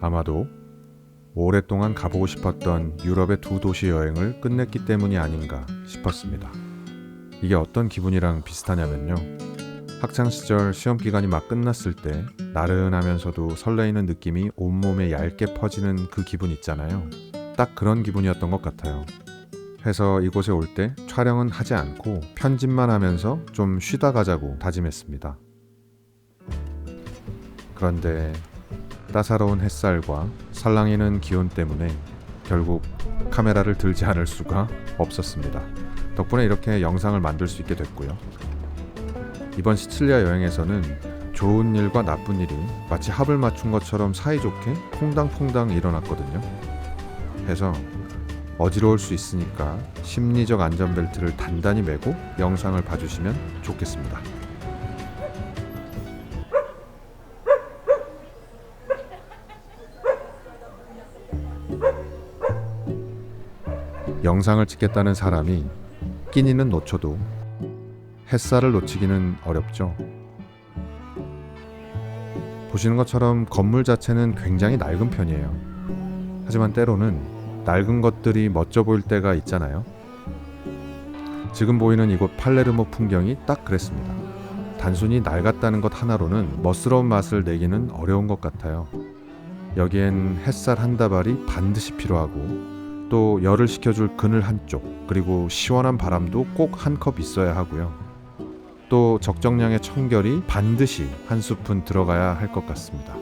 아마도 오랫동안 가보고 싶었던 유럽의 두 도시 여행을 끝냈기 때문이 아닌가 싶었습니다. 이게 어떤 기분이랑 비슷하냐면요. 학창시절 시험기간이 막 끝났을 때 나른하면서도 설레이는 느낌이 온몸에 얇게 퍼지는 그 기분 있잖아요. 딱 그런 기분이었던 것 같아요. 해서 이곳에 올 때 촬영은 하지 않고 편집만 하면서 좀 쉬다 가자고 다짐했습니다. 그런데 따사로운 햇살과 살랑이는 기온 때문에 결국 카메라를 들지 않을 수가 없었습니다. 덕분에 이렇게 영상을 만들 수 있게 됐고요. 이번 시칠리아 여행에서는 좋은 일과 나쁜 일이 마치 합을 맞춘 것처럼 사이좋게 퐁당퐁당 일어났거든요. 해서 어지러울 수 있으니까 심리적 안전벨트를 단단히 매고 영상을 봐주시면 좋겠습니다. 영상을 찍겠다는 사람이 끼니는 놓쳐도 햇살을 놓치기는 어렵죠. 보시는 것처럼 건물 자체는 굉장히 낡은 편이에요. 하지만 때로는 낡은 것들이 멋져 보일 때가 있잖아요. 지금 보이는 이곳 팔레르모 풍경이 딱 그랬습니다. 단순히 낡았다는 것 하나로는 멋스러운 맛을 내기는 어려운 것 같아요. 여기엔 햇살 한 다발이 반드시 필요하고 또 열을 식혀줄 그늘 한쪽, 그리고 시원한 바람도 꼭 한 컵 있어야 하고요. 또 적정량의 청결이 반드시 한 스푼 들어가야 할 것 같습니다.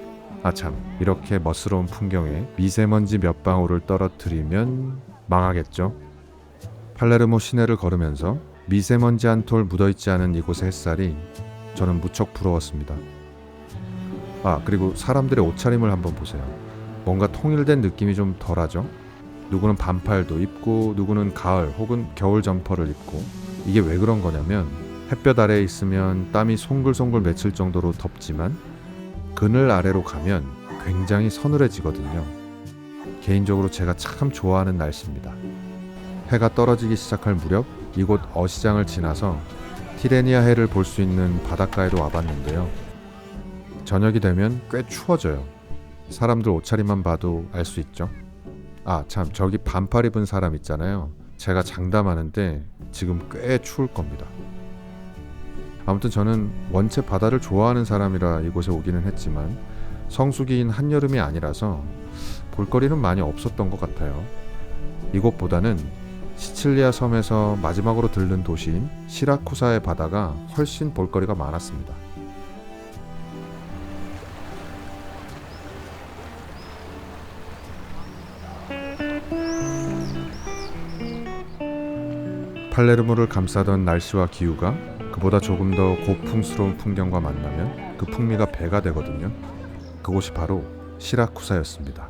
아참, 이렇게 멋스러운 풍경에 미세먼지 몇 방울을 떨어뜨리면 망하겠죠. 팔레르모 시내를 걸으면서 미세먼지 한 톨 묻어있지 않은 이곳의 햇살이 저는 무척 부러웠습니다. 그리고 사람들의 옷차림을 한번 보세요. 뭔가 통일된 느낌이 좀 덜하죠. 누구는 반팔도 입고 누구는 가을 혹은 겨울 점퍼를 입고, 이게 왜 그런 거냐면 햇볕 아래에 있으면 땀이 송글송글 맺힐 정도로 덥지만 그늘 아래로 가면 굉장히 서늘해지거든요. 개인적으로 제가 참 좋아하는 날씨입니다. 해가 떨어지기 시작할 무렵 이곳 어시장을 지나서 티레니아 해를 볼 수 있는 바닷가에로 와봤는데요. 저녁이 되면 꽤 추워져요. 사람들 옷차림만 봐도 알 수 있죠. 참, 저기 반팔 입은 사람 있잖아요. 제가 장담하는데 지금 꽤 추울 겁니다. 아무튼 저는 원체 바다를 좋아하는 사람이라 이곳에 오기는 했지만 성수기인 한여름이 아니라서 볼거리는 많이 없었던 것 같아요. 이곳보다는 시칠리아 섬에서 마지막으로 들른 도시인 시라쿠사의 바다가 훨씬 볼거리가 많았습니다. 팔레르모를 감싸던 날씨와 기후가 그보다 조금 더 고풍스러운 풍경과 만나면 그 풍미가 배가 되거든요. 그곳이 바로 시라쿠사였습니다.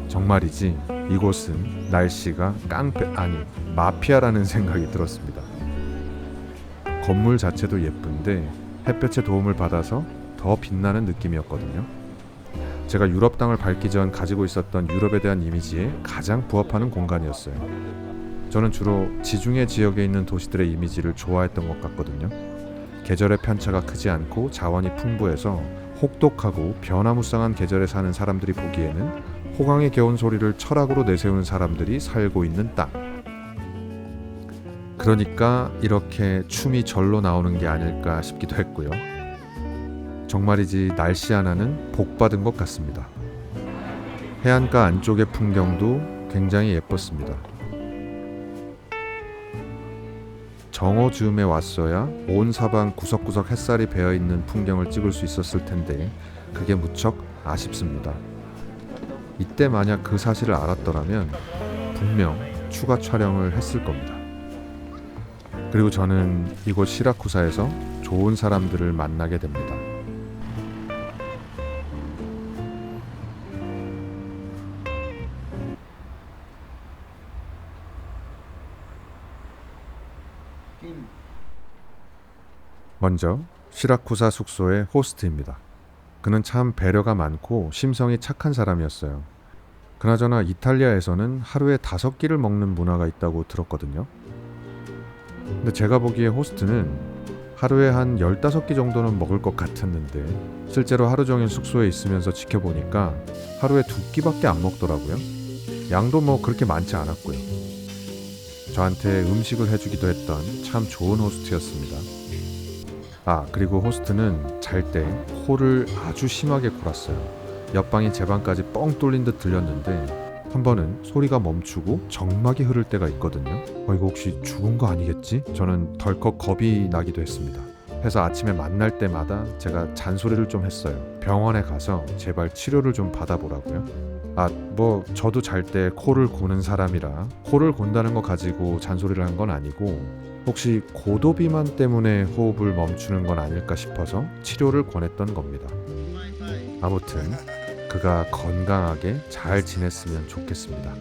정말이지 이곳은 날씨가 마피아라는 생각이 들었습니다. 건물 자체도 예쁜데 햇볕의 도움을 받아서 더 빛나는 느낌이었거든요. 제가 유럽 땅을 밟기 전 가지고 있었던 유럽에 대한 이미지에 가장 부합하는 공간이었어요. 저는 주로 지중해 지역에 있는 도시들의 이미지를 좋아했던 것 같거든요. 계절의 편차가 크지 않고 자원이 풍부해서 혹독하고 변화무쌍한 계절에 사는 사람들이 보기에는 호강의 겨운 소리를 철학으로 내세우는 사람들이 살고 있는 땅. 그러니까 이렇게 춤이 절로 나오는 게 아닐까 싶기도 했고요. 정말이지 날씨 하나는 복받은 것 같습니다. 해안가 안쪽의 풍경도 굉장히 예뻤습니다. 정오 즈음에 왔어야 온 사방 구석구석 햇살이 배어있는 풍경을 찍을 수 있었을 텐데 그게 무척 아쉽습니다. 이때 만약 그 사실을 알았더라면 분명 추가 촬영을 했을 겁니다. 그리고 저는 이곳 시라쿠사에서 좋은 사람들을 만나게 됩니다. 먼저 시라쿠사 숙소의 호스트입니다. 그는 참 배려가 많고 심성이 착한 사람이었어요. 그나저나 이탈리아에서는 하루에 5끼를 먹는 문화가 있다고 들었거든요. 근데 제가 보기에 호스트는 하루에 한 15끼 정도는 먹을 것 같았는데 실제로 하루 종일 숙소에 있으면서 지켜보니까 하루에 2끼밖에 안 먹더라고요. 양도 뭐 그렇게 많지 않았고요. 저한테 음식을 해주기도 했던 참 좋은 호스트였습니다. 그리고 호스트는 잘 때 코를 아주 심하게 골았어요. 옆방이 제 방까지 뻥 뚫린 듯 들렸는데 한 번은 소리가 멈추고 정막이 흐를 때가 있거든요. 이거 혹시 죽은 거 아니겠지? 저는 덜컥 겁이 나기도 했습니다. 그래서 아침에 만날 때마다 제가 잔소리를 좀 했어요. 병원에 가서 제발 치료를 좀 받아보라고요. 저도 잘 때 코를 고는 사람이라 코를 곤다는 거 가지고 잔소리를 한 건 아니고 혹시 고도비만 때문에 호흡을 멈추는 건 아닐까 싶어서 치료를 권했던 겁니다. 아무튼 그가 건강하게 잘 지냈으면 좋겠습니다.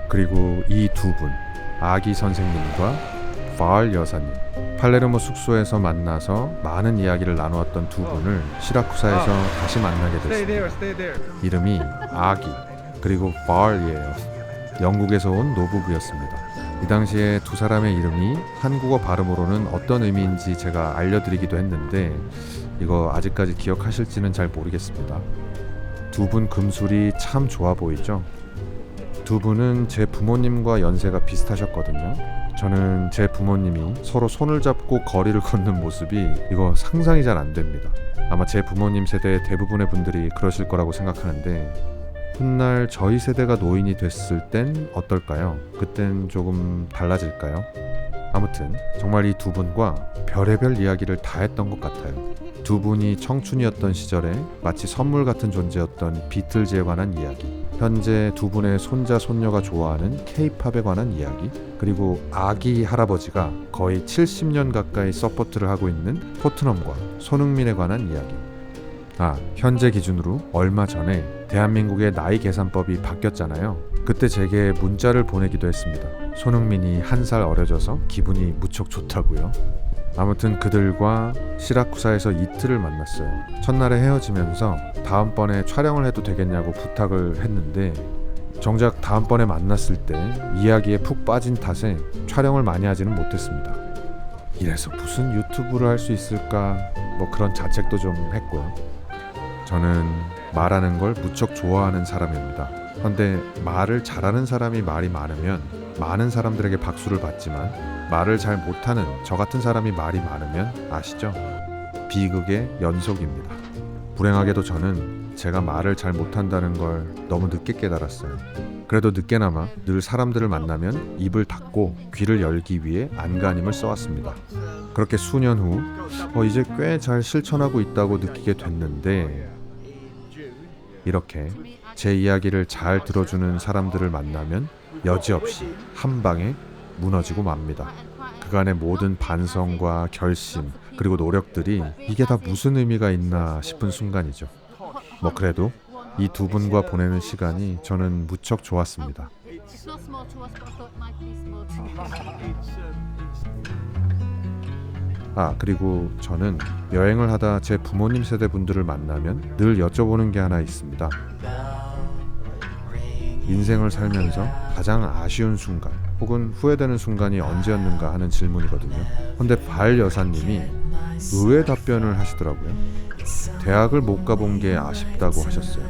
그리고 이 두 분, 아기 선생님과 바알 여사님, 팔레르모 숙소에서 만나서 많은 이야기를 나누었던 두 분을 시라쿠사에서 다시 만나게 됐습니다. 이름이 아기 그리고 바알이에요. 영국에서 온 노부부였습니다. 이 당시에 두 사람의 이름이 한국어 발음으로는 어떤 의미인지 제가 알려드리기도 했는데 이거 아직까지 기억하실지는 잘 모르겠습니다. 두 분 금술이 참 좋아 보이죠? 두 분은 제 부모님과 연세가 비슷하셨거든요. 저는 제 부모님이 서로 손을 잡고 거리를 걷는 모습이 이거 상상이 잘 안 됩니다. 아마 제 부모님 세대의 대부분의 분들이 그러실 거라고 생각하는데 훗날 저희 세대가 노인이 됐을 땐 어떨까요? 그땐 조금 달라질까요? 아무튼 정말 이 두 분과 별의별 이야기를 다 했던 것 같아요. 두 분이 청춘이었던 시절에 마치 선물 같은 존재였던 비틀즈에 관한 이야기, 현재 두 분의 손자 손녀가 좋아하는 K-팝에 관한 이야기, 그리고 아기 할아버지가 거의 70년 가까이 서포트를 하고 있는 토트넘과 손흥민에 관한 이야기. 현재 기준으로 얼마 전에 대한민국의 나이 계산법이 바뀌었잖아요. 그때 제게 문자를 보내기도 했습니다. 손흥민이 1살 어려져서 기분이 무척 좋다고요. 아무튼 그들과 시라쿠사에서 이틀을 만났어요. 첫날에 헤어지면서 다음번에 촬영을 해도 되겠냐고 부탁을 했는데 정작 다음번에 만났을 때 이야기에 푹 빠진 탓에 촬영을 많이 하지는 못했습니다. 이래서 무슨 유튜브를 할 수 있을까 그런 자책도 좀 했고요. 저는 말하는 걸 무척 좋아하는 사람입니다. 그런데 말을 잘하는 사람이 말이 많으면 많은 사람들에게 박수를 받지만 말을 잘 못하는 저 같은 사람이 말이 많으면 아시죠? 비극의 연속입니다. 불행하게도 저는 제가 말을 잘 못한다는 걸 너무 늦게 깨달았어요. 그래도 늦게나마 늘 사람들을 만나면 입을 닫고 귀를 열기 위해 안간힘을 써왔습니다. 그렇게 수년 후 이제 꽤 잘 실천하고 있다고 느끼게 됐는데 이렇게 제 이야기를 잘 들어주는 사람들을 만나면 여지없이 한 방에 무너지고 맙니다. 그간의 모든 반성과 결심 그리고 노력들이 이게 다 무슨 의미가 있나 싶은 순간이죠. 그래도 이 두 분과 보내는 시간이 저는 무척 좋았습니다. 그리고 저는 여행을 하다 제 부모님 세대 분들을 만나면 늘 여쭤보는 게 하나 있습니다. 인생을 살면서 가장 아쉬운 순간 혹은 후회되는 순간이 언제였는가 하는 질문이거든요. 근데 발 여사님이 의외의 답변을 하시더라고요. 대학을 못 가본 게 아쉽다고 하셨어요.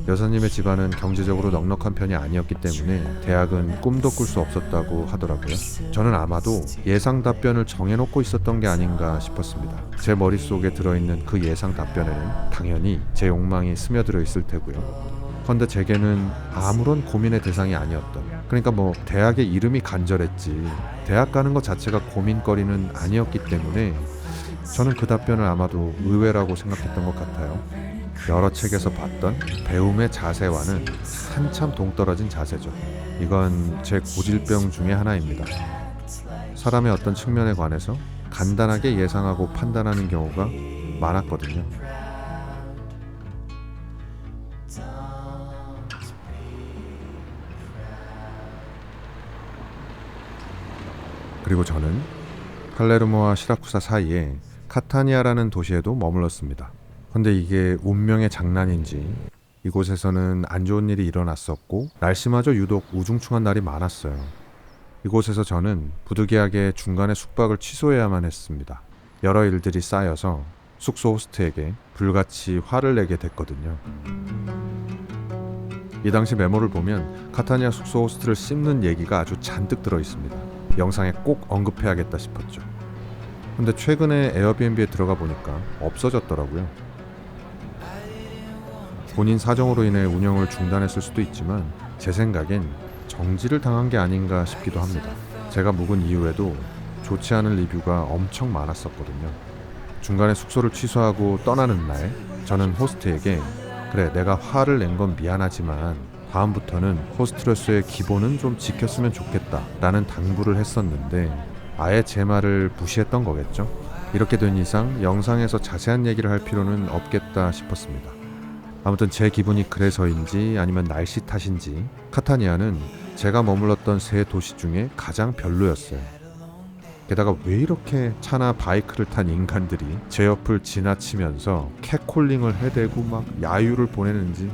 여사님의 집안은 경제적으로 넉넉한 편이 아니었기 때문에 대학은 꿈도 꿀 수 없었다고 하더라고요. 저는 아마도 예상 답변을 정해놓고 있었던 게 아닌가 싶었습니다. 제 머릿속에 들어있는 그 예상 답변에는 당연히 제 욕망이 스며들어 있을 테고요. 그런데 제게는 아무런 고민의 대상이 아니었던, 그러니까 대학의 이름이 간절했지 대학 가는 것 자체가 고민거리는 아니었기 때문에 저는 그 답변을 아마도 의외라고 생각했던 것 같아요. 여러 책에서 봤던 배움의 자세와는 한참 동떨어진 자세죠. 이건 제 고질병 중에 하나입니다. 사람의 어떤 측면에 관해서 간단하게 예상하고 판단하는 경우가 많았거든요. 그리고 저는 팔레르모와 시라쿠사 사이에 카타니아라는 도시에도 머물렀습니다. 근데 이게 운명의 장난인지 이곳에서는 안 좋은 일이 일어났었고 날씨마저 유독 우중충한 날이 많았어요. 이곳에서 저는 부득이하게 중간에 숙박을 취소해야만 했습니다. 여러 일들이 쌓여서 숙소 호스트에게 불같이 화를 내게 됐거든요. 이 당시 메모를 보면 카타니아 숙소 호스트를 씹는 얘기가 아주 잔뜩 들어 있습니다. 영상에 꼭 언급해야겠다 싶었죠. 근데 최근에 에어비앤비에 들어가 보니까 없어졌더라고요. 본인 사정으로 인해 운영을 중단했을 수도 있지만 제 생각엔 정지를 당한 게 아닌가 싶기도 합니다. 제가 묵은 이후에도 좋지 않은 리뷰가 엄청 많았었거든요. 중간에 숙소를 취소하고 떠나는 날 저는 호스트에게 그래 내가 화를 낸 건 미안하지만 다음부터는 호스트로서의 기본은 좀 지켰으면 좋겠다 라는 당부를 했었는데 아예 제 말을 무시했던 거겠죠. 이렇게 된 이상 영상에서 자세한 얘기를 할 필요는 없겠다 싶었습니다. 아무튼 제 기분이 그래서인지 아니면 날씨 탓인지 카타니아는 제가 머물렀던 세 도시 중에 가장 별로였어요. 게다가 왜 이렇게 차나 바이크를 탄 인간들이 제 옆을 지나치면서 캣콜링을 해대고 막 야유를 보내는지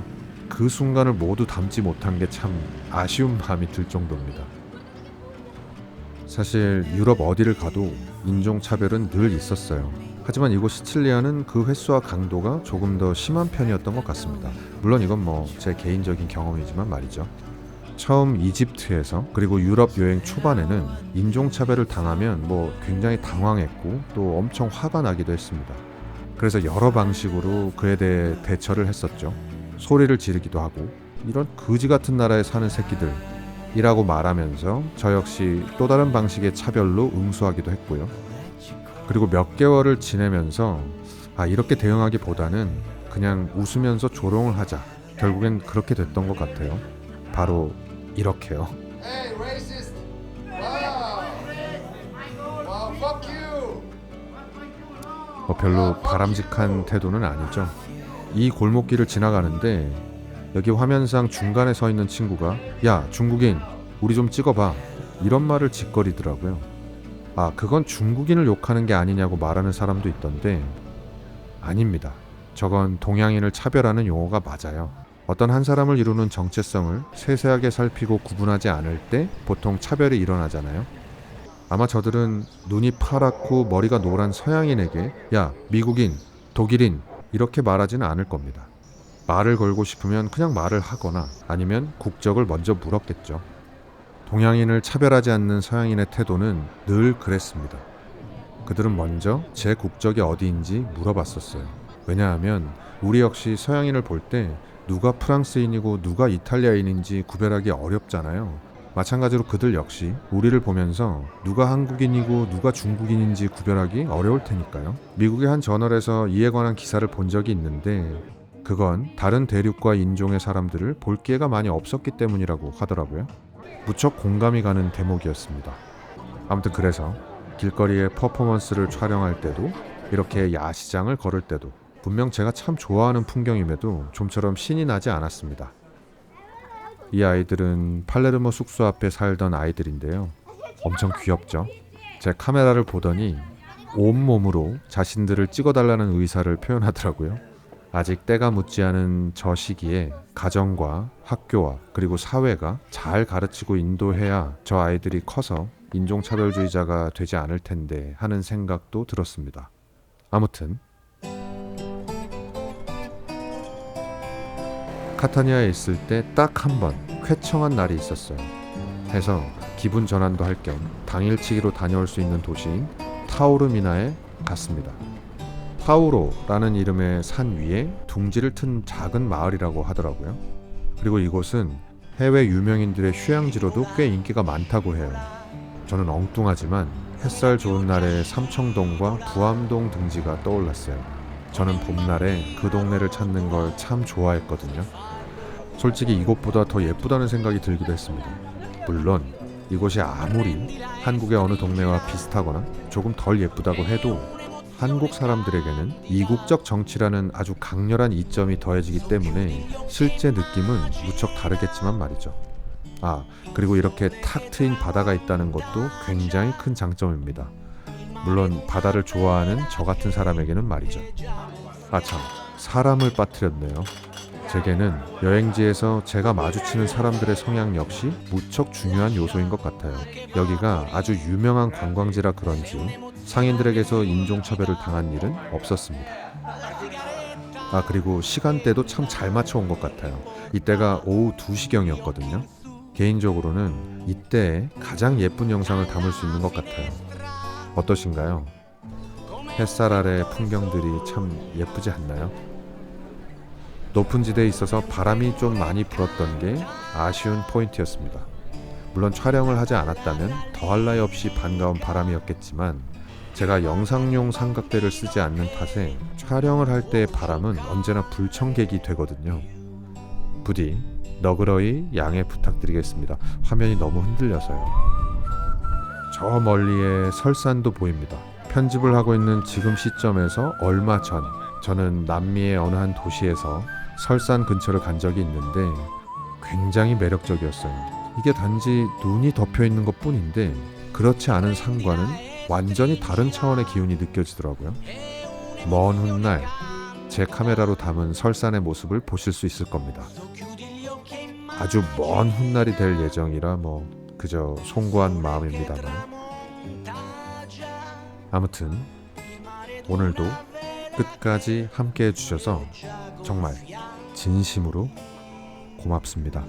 그 순간을 모두 담지 못한 게 참 아쉬운 마음이 들 정도입니다. 사실 유럽 어디를 가도 인종차별은 늘 있었어요. 하지만 이곳 시칠리아는 그 횟수와 강도가 조금 더 심한 편이었던 것 같습니다. 물론 이건 제 개인적인 경험이지만 말이죠. 처음 이집트에서 그리고 유럽 여행 초반에는 인종차별을 당하면 굉장히 당황했고 또 엄청 화가 나기도 했습니다. 그래서 여러 방식으로 그에 대해 대처를 했었죠. 소리를 지르기도 하고 이런 거지 같은 나라에 사는 새끼들 이라고 말하면서 저 역시 또 다른 방식의 차별로 응수하기도 했고요. 그리고 몇 개월을 지내면서 이렇게 대응하기보다는 그냥 웃으면서 조롱을 하자. 결국엔 그렇게 됐던 것 같아요. 바로 이렇게요. Hey, racist! Wow! Wow, fuck you! 별로 바람직한 태도는 아니죠. 이 골목길을 지나가는데 여기 화면상 중간에 서 있는 친구가 야 중국인 우리 좀 찍어봐 이런 말을 짓거리더라고요. 그건 중국인을 욕하는 게 아니냐고 말하는 사람도 있던데 아닙니다. 저건 동양인을 차별하는 용어가 맞아요. 어떤 한 사람을 이루는 정체성을 세세하게 살피고 구분하지 않을 때 보통 차별이 일어나잖아요. 아마 저들은 눈이 파랗고 머리가 노란 서양인에게 야 미국인, 독일인 이렇게 말하지는 않을 겁니다. 말을 걸고 싶으면 그냥 말을 하거나 아니면 국적을 먼저 물었겠죠. 동양인을 차별하지 않는 서양인의 태도는 늘 그랬습니다. 그들은 먼저 제 국적이 어디인지 물어봤었어요. 왜냐하면 우리 역시 서양인을 볼 때 누가 프랑스인이고 누가 이탈리아인인지 구별하기 어렵잖아요. 마찬가지로 그들 역시 우리를 보면서 누가 한국인이고 누가 중국인인지 구별하기 어려울 테니까요. 미국의 한 저널에서 이에 관한 기사를 본 적이 있는데 그건 다른 대륙과 인종의 사람들을 볼 기회가 많이 없었기 때문이라고 하더라고요. 무척 공감이 가는 대목이었습니다. 아무튼 그래서 길거리에 퍼포먼스를 촬영할 때도 이렇게 야시장을 걸을 때도 분명 제가 참 좋아하는 풍경임에도 좀처럼 신이 나지 않았습니다. 이 아이들은 팔레르모 숙소 앞에 살던 아이들인데요. 엄청 귀엽죠? 제 카메라를 보더니 온몸으로 자신들을 찍어달라는 의사를 표현하더라고요. 아직 때가 묻지 않은 저 시기에 가정과 학교와 그리고 사회가 잘 가르치고 인도해야 저 아이들이 커서 인종차별주의자가 되지 않을 텐데 하는 생각도 들었습니다. 아무튼 카타니아에 있을 때 딱 한 번 쾌청한 날이 있었어요. 해서 기분 전환도 할 겸 당일치기로 다녀올 수 있는 도시인 타우르미나에 갔습니다. 타우로라는 이름의 산 위에 둥지를 튼 작은 마을이라고 하더라고요. 그리고 이곳은 해외 유명인들의 휴양지로도 꽤 인기가 많다고 해요. 저는 엉뚱하지만 햇살 좋은 날에 삼청동과 부암동 등지가 떠올랐어요. 저는 봄날에 그 동네를 찾는 걸 참 좋아했거든요. 솔직히 이곳보다 더 예쁘다는 생각이 들기도 했습니다. 물론 이곳이 아무리 한국의 어느 동네와 비슷하거나 조금 덜 예쁘다고 해도 한국 사람들에게는 이국적 정치라는 아주 강렬한 이점이 더해지기 때문에 실제 느낌은 무척 다르겠지만 말이죠. 그리고 이렇게 탁 트인 바다가 있다는 것도 굉장히 큰 장점입니다. 물론 바다를 좋아하는 저 같은 사람에게는 말이죠. 참, 사람을 빠뜨렸네요. 제게는 여행지에서 제가 마주치는 사람들의 성향 역시 무척 중요한 요소인 것 같아요. 여기가 아주 유명한 관광지라 그런지 상인들에게서 인종차별을 당한 일은 없었습니다. 그리고 시간대도 참 잘 맞춰온 것 같아요. 이때가 오후 2시경이었거든요. 개인적으로는 이때에 가장 예쁜 영상을 담을 수 있는 것 같아요. 어떠신가요? 햇살 아래 풍경들이 참 예쁘지 않나요? 높은 지대에 있어서 바람이 좀 많이 불었던 게 아쉬운 포인트였습니다. 물론 촬영을 하지 않았다면 더할 나위 없이 반가운 바람이었겠지만 제가 영상용 삼각대를 쓰지 않는 탓에 촬영을 할 때의 바람은 언제나 불청객이 되거든요. 부디 너그러이 양해 부탁드리겠습니다. 화면이 너무 흔들려서요. 저 멀리에 설산도 보입니다. 편집을 하고 있는 지금 시점에서 얼마 전 저는 남미의 어느 한 도시에서 설산 근처를 간 적이 있는데 굉장히 매력적이었어요. 이게 단지 눈이 덮여 있는 것 뿐인데 그렇지 않은 산과는 완전히 다른 차원의 기운이 느껴지더라고요. 먼 훗날 제 카메라로 담은 설산의 모습을 보실 수 있을 겁니다. 아주 먼 훗날이 될 예정이라 그저 송구한 마음입니다만, 아무튼 오늘도 끝까지 함께 해주셔서 정말 진심으로 고맙습니다.